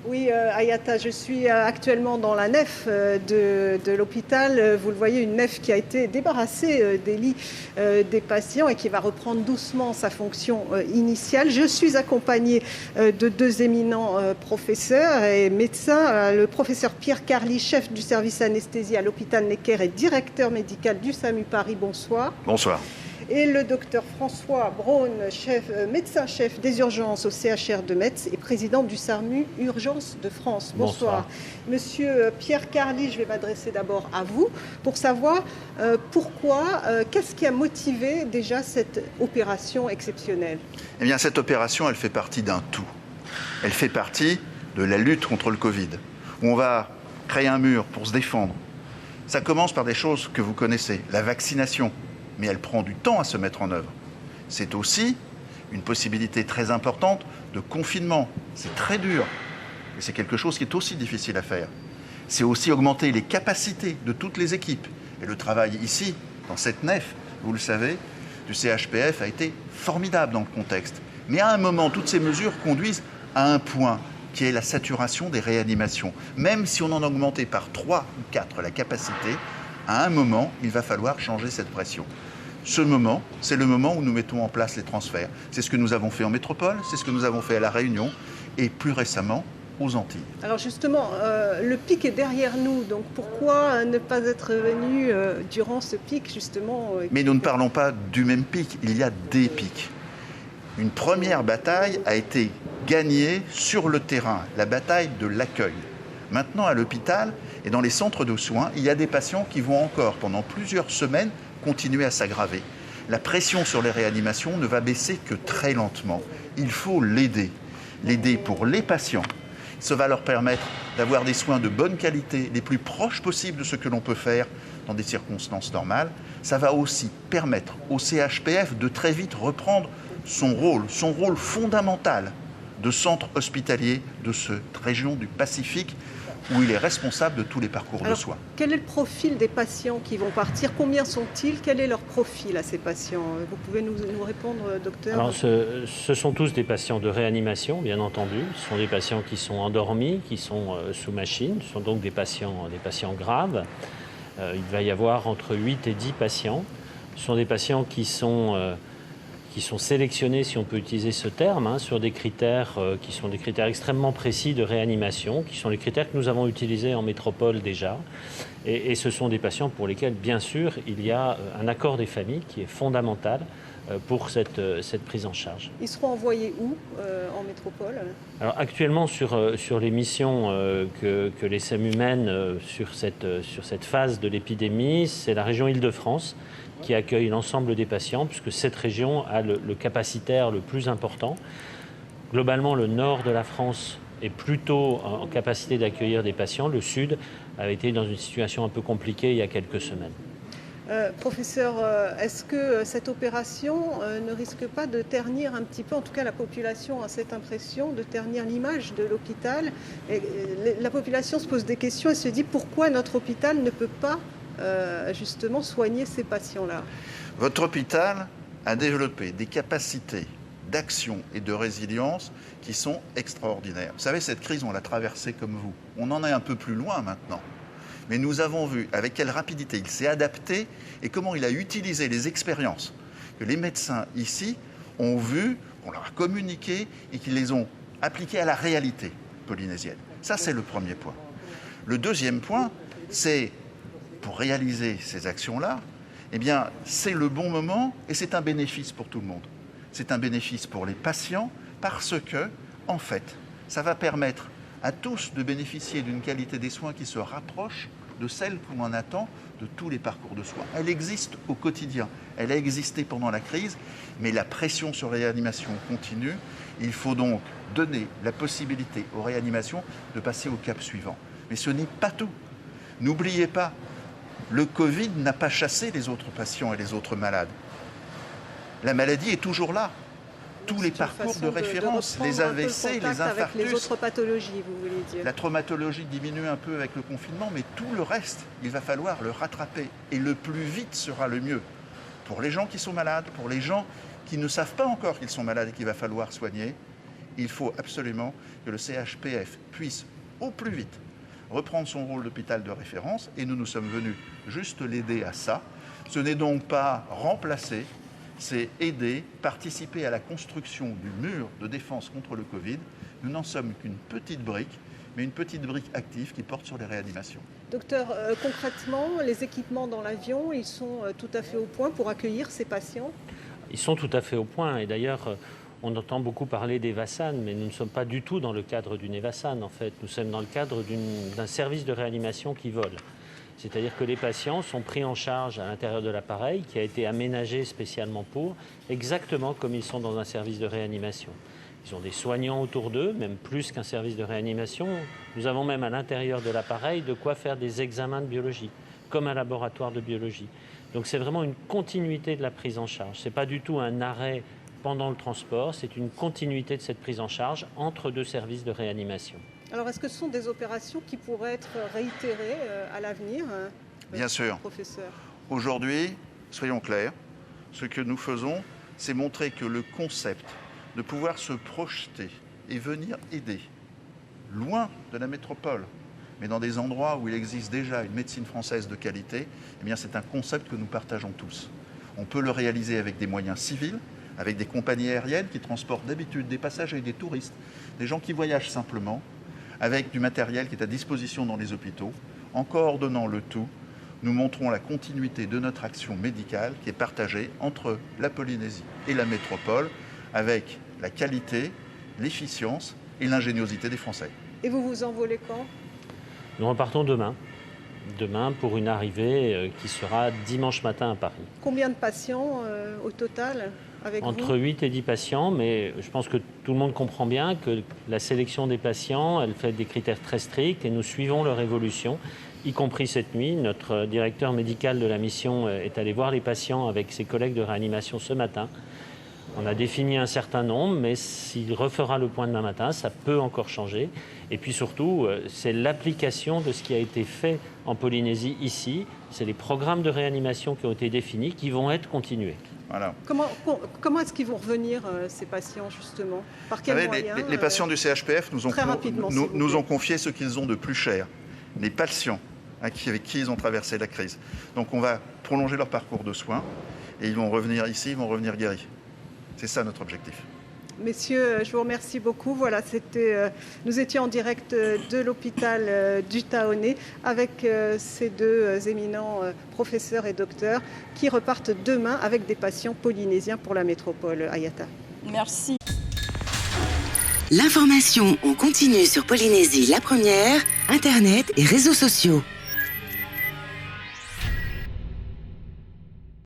Oui, Ayata, je suis actuellement dans la nef de l'hôpital. Vous le voyez, une nef qui a été débarrassée des lits des patients et qui va reprendre doucement sa fonction initiale. Je suis accompagnée de deux éminents professeurs et médecins. Le professeur Pierre Carly, chef du service anesthésie à l'hôpital Necker et directeur médical du SAMU Paris. Bonsoir. Bonsoir. Et le docteur François Braun, médecin-chef des urgences au CHR de Metz et président du SAMU Urgences de France. Bonsoir. Monsieur Pierre Carly, je vais m'adresser d'abord à vous pour savoir pourquoi, qu'est-ce qui a motivé déjà cette opération exceptionnelle ? Eh bien, cette opération, elle fait partie d'un tout. Elle fait partie de la lutte contre le Covid, où on va créer un mur pour se défendre. Ça commence par des choses que vous connaissez, la vaccination. Mais elle prend du temps à se mettre en œuvre. C'est aussi une possibilité très importante de confinement. C'est très dur. Et c'est quelque chose qui est aussi difficile à faire. C'est aussi augmenter les capacités de toutes les équipes. Et le travail ici, dans cette nef, vous le savez, du CHPF a été formidable dans le contexte. Mais à un moment, toutes ces mesures conduisent à un point qui est la saturation des réanimations. Même si on en augmentait par 3 ou 4 la capacité, à un moment, il va falloir changer cette pression. Ce moment, c'est le moment où nous mettons en place les transferts. C'est ce que nous avons fait en métropole, c'est ce que nous avons fait à La Réunion et plus récemment aux Antilles. Alors justement, le pic est derrière nous, donc pourquoi ne pas être venu durant ce pic justement Mais nous ne parlons pas du même pic, il y a des pics. Une première bataille a été gagnée sur le terrain, la bataille de l'accueil. Maintenant, à l'hôpital et dans les centres de soins, il y a des patients qui vont encore, pendant plusieurs semaines, continuer à s'aggraver. La pression sur les réanimations ne va baisser que très lentement. Il faut l'aider. L'aider pour les patients. Ça va leur permettre d'avoir des soins de bonne qualité, les plus proches possibles de ce que l'on peut faire dans des circonstances normales. Ça va aussi permettre au CHPF de très vite reprendre son rôle fondamental de centre hospitalier de cette région du Pacifique, où il est responsable de tous les parcours de soins. Quel est le profil des patients qui vont partir ? Combien sont-ils ? Quel est leur profil à ces patients ? Vous pouvez nous répondre, docteur ? Alors, ce sont tous des patients de réanimation, bien entendu. Ce sont des patients qui sont endormis, qui sont sous machine. Ce sont donc des patients graves. Il va y avoir entre 8 et 10 patients. Ce sont des patients qui sont sélectionnés, si on peut utiliser ce terme, sur des critères qui sont des critères extrêmement précis de réanimation, qui sont les critères que nous avons utilisés en métropole déjà. Et ce sont des patients pour lesquels, bien sûr, il y a un accord des familles qui est fondamental pour cette prise en charge. Ils seront envoyés où en métropole ? Alors actuellement, sur les missions que les SAMU mènent sur cette phase de l'épidémie, c'est la région Île-de-France qui accueille l'ensemble des patients, puisque cette région a le capacitaire le plus important. Globalement, le nord de la France est plutôt en capacité d'accueillir des patients. Le sud a été dans une situation un peu compliquée il y a quelques semaines. Professeur, est-ce que cette opération ne risque pas de ternir un petit peu, en tout cas la population a cette impression, de ternir l'image de l'hôpital ? Et la population se pose des questions et se dit pourquoi notre hôpital ne peut pas justement soigner ces patients-là. Votre hôpital a développé des capacités d'action et de résilience qui sont extraordinaires. Vous savez, cette crise, on l'a traversée comme vous. On en est un peu plus loin maintenant. Mais nous avons vu avec quelle rapidité il s'est adapté et comment il a utilisé les expériences que les médecins ici ont vues, qu'on leur a communiquées et qu'ils les ont appliquées à la réalité polynésienne. Ça, c'est le premier point. Le deuxième point, c'est pour réaliser ces actions-là, eh bien, c'est le bon moment et c'est un bénéfice pour tout le monde. C'est un bénéfice pour les patients parce que, en fait, ça va permettre à tous de bénéficier d'une qualité des soins qui se rapproche de celle qu'on attend de tous les parcours de soins. Elle existe au quotidien, elle a existé pendant la crise, mais la pression sur les réanimations continue. Il faut donc donner la possibilité aux réanimations de passer au cap suivant. Mais ce n'est pas tout. N'oubliez pas, le Covid n'a pas chassé les autres patients et les autres malades. La maladie est toujours là. Tous les parcours de référence, les AVC, les infarctus, avec les autres pathologies, vous voulez dire. La traumatologie diminue un peu avec le confinement, mais tout le reste, il va falloir le rattraper. Et le plus vite sera le mieux. Pour les gens qui sont malades, pour les gens qui ne savent pas encore qu'ils sont malades et qu'il va falloir soigner, Il faut absolument que le CHPF puisse, au plus vite, reprendre son rôle d'hôpital de référence, et nous sommes venus juste l'aider à ça. Ce n'est donc pas remplacer, c'est aider, participer à la construction du mur de défense contre le Covid. Nous n'en sommes qu'une petite brique, mais une petite brique active qui porte sur les réanimations. Docteur, concrètement, les équipements dans l'avion, ils sont tout à fait au point pour accueillir ces patients? Ils sont tout à fait au point, et d'ailleurs, on entend beaucoup parler d'Evassan, mais nous ne sommes pas du tout dans le cadre d'une Evassan, en fait. Nous sommes dans le cadre d'un service de réanimation qui vole. C'est-à-dire que les patients sont pris en charge à l'intérieur de l'appareil qui a été aménagé spécialement pour, exactement comme ils sont dans un service de réanimation. Ils ont des soignants autour d'eux, même plus qu'un service de réanimation. Nous avons même à l'intérieur de l'appareil de quoi faire des examens de biologie, comme un laboratoire de biologie. Donc c'est vraiment une continuité de la prise en charge. Ce n'est pas du tout un arrêt pendant le transport, c'est une continuité de cette prise en charge entre deux services de réanimation. Alors, est-ce que ce sont des opérations qui pourraient être réitérées à l'avenir, Bien sûr. Professeur? Aujourd'hui, soyons clairs, ce que nous faisons, c'est montrer que le concept de pouvoir se projeter et venir aider, loin de la métropole, mais dans des endroits où il existe déjà une médecine française de qualité, eh bien c'est un concept que nous partageons tous. On peut le réaliser avec des moyens civils, avec des compagnies aériennes qui transportent d'habitude des passagers, des touristes, des gens qui voyagent simplement, avec du matériel qui est à disposition dans les hôpitaux. En coordonnant le tout, nous montrons la continuité de notre action médicale qui est partagée entre la Polynésie et la métropole, avec la qualité, l'efficience et l'ingéniosité des Français. Et vous vous envolez quand? Nous repartons demain. Demain pour une arrivée qui sera dimanche matin à Paris. Combien de patients au total avec Entre 8 et 10 patients, mais je pense que tout le monde comprend bien que la sélection des patients, elle fait des critères très stricts et nous suivons leur évolution, y compris cette nuit. Notre directeur médical de la mission est allé voir les patients avec ses collègues de réanimation ce matin. On a défini un certain nombre, mais s'il refera le point demain matin, ça peut encore changer. Et puis surtout, c'est l'application de ce qui a été fait en Polynésie ici. C'est les programmes de réanimation qui ont été définis, qui vont être continués. Voilà. Comment est-ce qu'ils vont revenir, ces patients, justement? Par quels moyens? Les patients du CHPF nous ont confié ce qu'ils ont de plus cher. Les patients avec qui ils ont traversé la crise. Donc on va prolonger leur parcours de soins et ils vont revenir ici, ils vont revenir guéris. C'est ça notre objectif. Messieurs, je vous remercie beaucoup. Voilà, nous étions en direct de l'hôpital du Taoné avec ces deux éminents professeurs et docteurs qui repartent demain avec des patients polynésiens pour la métropole. Ayata. Merci. L'information en continu sur Polynésie la première, Internet et réseaux sociaux.